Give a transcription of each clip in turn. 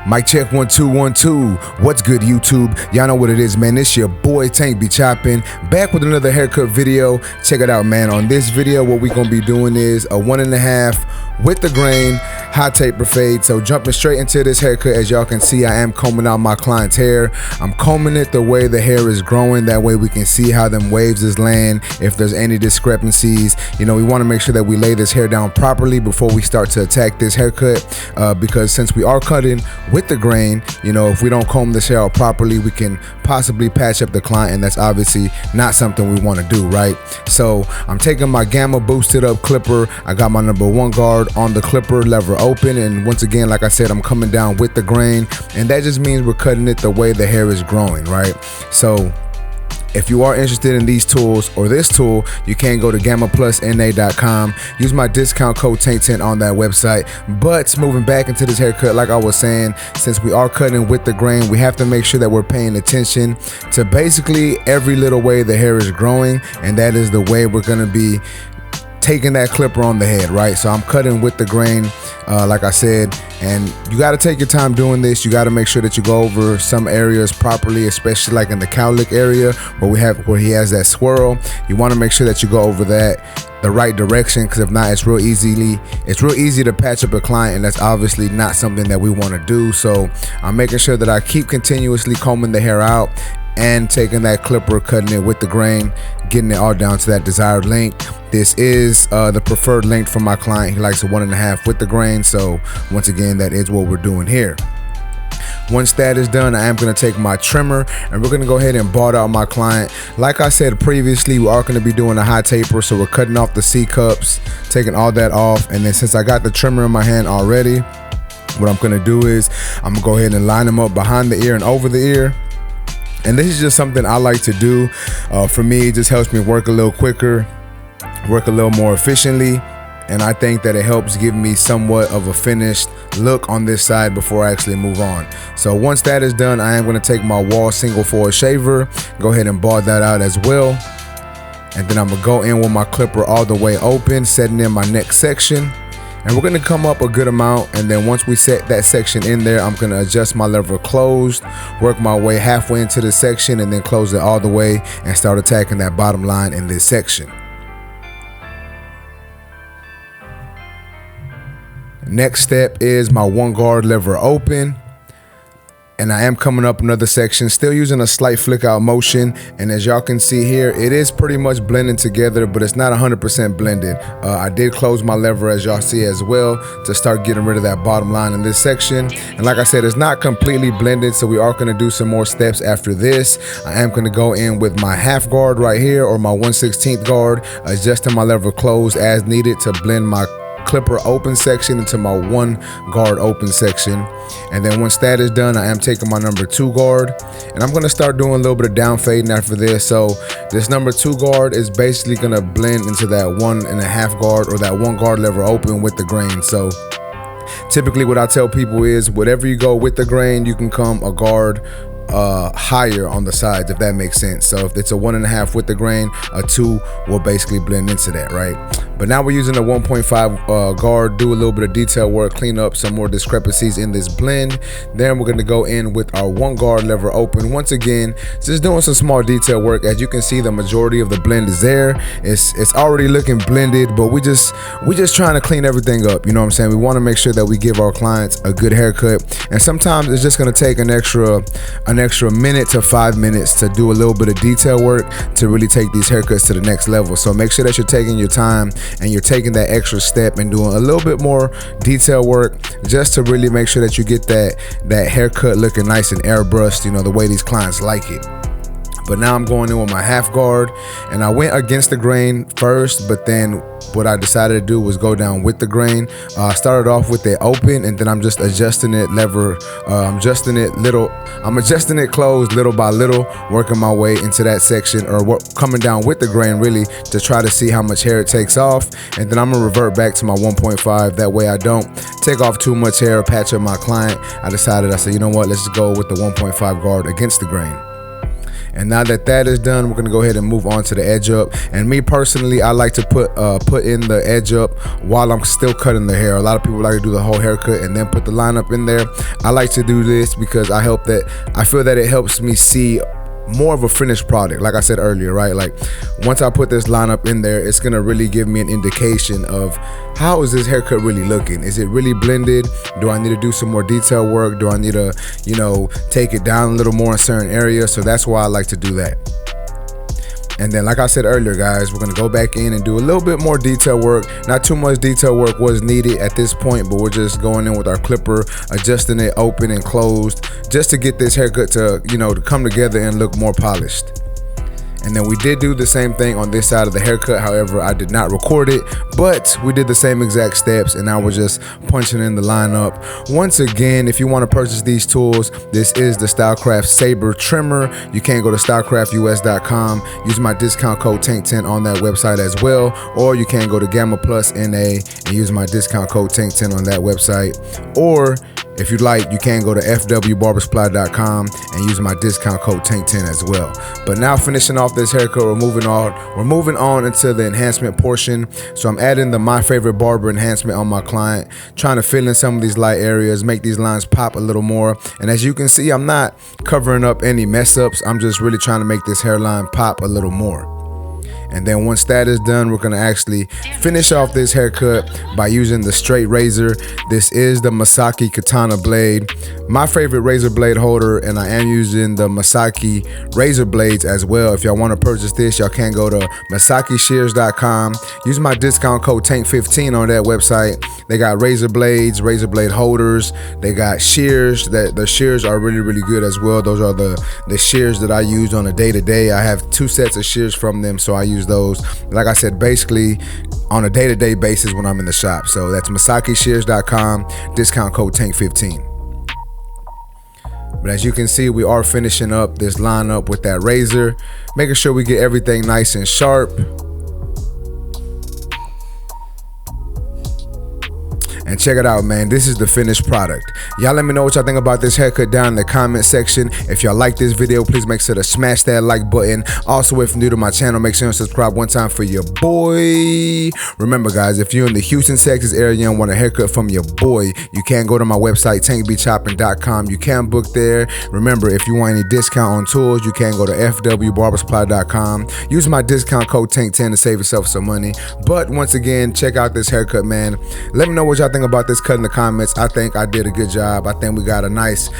Mic check 1 2 1 2. What's good, YouTube? Y'all know what it is, man. It's your boy Tank be chopping, back with another haircut video. Check it out, man. On this video, what we gonna be doing is a 1.5 with the grain hot taper fade. So jumping straight into this haircut, as y'all can see, I am combing out my client's hair. I'm combing it the way the hair is growing. That way we can see how them waves is laying. If there's any discrepancies, you know, we want to make sure that we lay this hair down properly before we start to attack this haircut. Because since we are cutting with the grain, you know, if we don't comb this hair out properly, we can possibly patch up the client, and that's obviously not something we want to do, right? So I'm taking my gamma boosted up clipper. I got my number 1 guard on the clipper, lever open, and once again, like I said, I'm coming down with the grain, and that just means we're cutting it the way the hair is growing, right? So if you are interested in these tools or this tool, you can go to gammaplusna.com. Use my discount code TANK10 on that website. But moving back into this haircut, like I was saying, since we are cutting with the grain, we have to make sure that we're paying attention to basically every little way the hair is growing, and that is the way we're going to be taking that clipper on the head, right? So I'm cutting with the grain, like I said, and you got to take your time doing this. You got to make sure that you go over some areas properly, especially like in the cowlick area where he has that swirl. You want to make sure that you go over that the right direction, because if not, it's real easy to patch up a client, and that's obviously not something that we want to do. So I'm making sure that I keep continuously combing the hair out and taking that clipper, cutting it with the grain, getting it all down to that desired length. This is the preferred length for my client. He likes a 1.5 with the grain. So once again, that is what we're doing here. Once that is done, I am going to take my trimmer and we're going to go ahead and bald out my client. Like I said previously, we are going to be doing a hot taper, so we're cutting off the C cups, taking all that off, and then since I got the trimmer in my hand already, what I'm going to do is I'm going to go ahead and line them up behind the ear and over the ear. And this is just something I like to do. For me, it just helps me work a little quicker, work a little more efficiently, and I think that it helps give me somewhat of a finished look on this side before I actually move on. So once that is done, I am going to take my wall single foil shaver, go ahead and bald that out as well, and then I'm going to go in with my clipper all the way open, setting in my next section. And we're going to come up a good amount, and then once we set that section in there, I'm going to adjust my lever closed, work my way halfway into the section, and then close it all the way and start attacking that bottom line in this section. Next step is my 1 guard lever open, and I am coming up another section, still using a slight flick out motion. And as y'all can see here, it is pretty much blending together, but it's not 100% blended. I did close my lever, as y'all see as well, to start getting rid of that bottom line in this section. And like I said, it's not completely blended, so we are going to do some more steps after this. I am going to go in with my half guard right here, or my 1/16 guard, adjusting my lever closed as needed to blend my clipper open section into my 1 guard open section. And then once that is done, I am taking my number 2 guard, and I'm going to start doing a little bit of down fading after this. So this number 2 guard is basically going to blend into that 1.5 guard, or that 1 guard lever open with the grain. So typically what I tell people is, whatever you go with the grain, you can come a guard higher on the sides, if that makes sense. So if it's a 1.5 with the grain, a 2 will basically blend into that, right? But now we're using a 1.5 guard, do a little bit of detail work, clean up some more discrepancies in this blend. Then we're going to go in with our 1 guard lever open. Once again, just doing some small detail work. As you can see, the majority of the blend is there. It's already looking blended, but we just trying to clean everything up. You know what I'm saying? We want to make sure that we give our clients a good haircut, and sometimes it's just going to take an extra minute to 5 minutes to do a little bit of detail work to really take these haircuts to the next level. So make sure that you're taking your time and you're taking that extra step and doing a little bit more detail work, just to really make sure that you get that haircut looking nice and airbrushed, you know, the way these clients like it. But now I'm going in with my half guard, and I went against the grain first, but then what I decided to do was go down with the grain. I started off with it open, and then I'm just adjusting it I'm adjusting it closed little by little, working my way into that section, or coming down with the grain really to try to see how much hair it takes off. And then I'm gonna revert back to my 1.5. That way I don't take off too much hair or patch up my client. I said, you know what, let's just go with the 1.5 guard against the grain. And now that that is done, we're gonna go ahead and move on to the edge up. And me personally, I like to put in the edge up while I'm still cutting the hair. A lot of people like to do the whole haircut and then put the line up in there. I like to do this because I feel that it helps me see more of a finished product. Like I said earlier, right? Like once I put this lineup in there, it's gonna really give me an indication of how is this haircut really looking. Is it really blended? Do I need to do some more detail work? Do I need to, you know, take it down a little more in certain areas? So that's why I like to do that. And then, like I said earlier, guys, we're gonna go back in and do a little bit more detail work. Not too much detail work was needed at this point, but we're just going in with our clipper, adjusting it open and closed, just to get this haircut to, you know, to come together and look more polished. And then we did do the same thing on this side of the haircut. However, I did not record it, but we did the same exact steps, and now we're just punching in the lineup. Once again, if you want to purchase these tools, this is the Stylecraft Saber Trimmer. You can go to stylecraftus.com, use my discount code TANK10 on that website as well, or you can go to Gamma Plus NA and use my discount code TANK10 on that website. Or if you'd like, you can go to fwbarbersupply.com and use my discount code TANK10 as well. But now finishing off this haircut, we're moving on into the enhancement portion. So I'm adding the My Favorite Barber enhancement on my client, trying to fill in some of these light areas, make these lines pop a little more. And as you can see, I'm not covering up any mess ups. I'm just really trying to make this hairline pop a little more. And then once that is done, we're gonna actually finish off this haircut by using the straight razor. This is the Masaki Katana blade, my favorite razor blade holder, and I am using the Masaki razor blades as well. If y'all want to purchase this, y'all can go to masakishears.com, use my discount code TANK15 on that website. They got razor blades, razor blade holders, they got shears. The shears are really good as well. Those are the shears that I use on a day-to-day. I have 2 sets of shears from them, so I use those, like I said, basically on a day-to-day basis when I'm in the shop. So that's masakishears.com, discount code TANK15. But as you can see, we are finishing up this lineup with that razor, making sure we get everything nice and sharp. And check it out, man, this is the finished product. Y'all let me know what y'all think about this haircut down in the comment section. If y'all like this video, please make sure to smash that like button. Also, if you're new to my channel, make sure to subscribe one time for your boy. Remember, guys, if you're in the Houston, Texas area and want a haircut from your boy, you can go to my website, tankbchoppin.com. You can book there. Remember, if you want any discount on tools, you can go to fwbarbersupply.com. Use my discount code TANK10 to save yourself some money. But once again, check out this haircut, man. Let me know what y'all think about this cut in the comments. I think I did a good job. I think we got a nice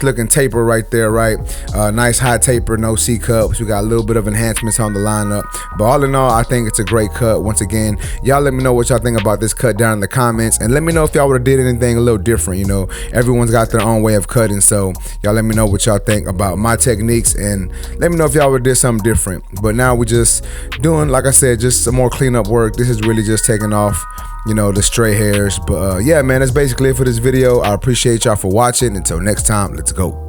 looking taper right there, right? Nice high taper, no C cups. We got a little bit of enhancements on the lineup, but all in all, I think it's a great cut. Once again, y'all let me know what y'all think about this cut down in the comments, and let me know if y'all would have did anything a little different. You know, everyone's got their own way of cutting, so y'all let me know what y'all think about my techniques, and let me know if y'all would have did something different. But now we're just doing, like I said, just some more cleanup work. This is really just taking off, you know, the stray hairs. But yeah, man, that's basically it for this video. I appreciate y'all for watching. Until next time, let's go.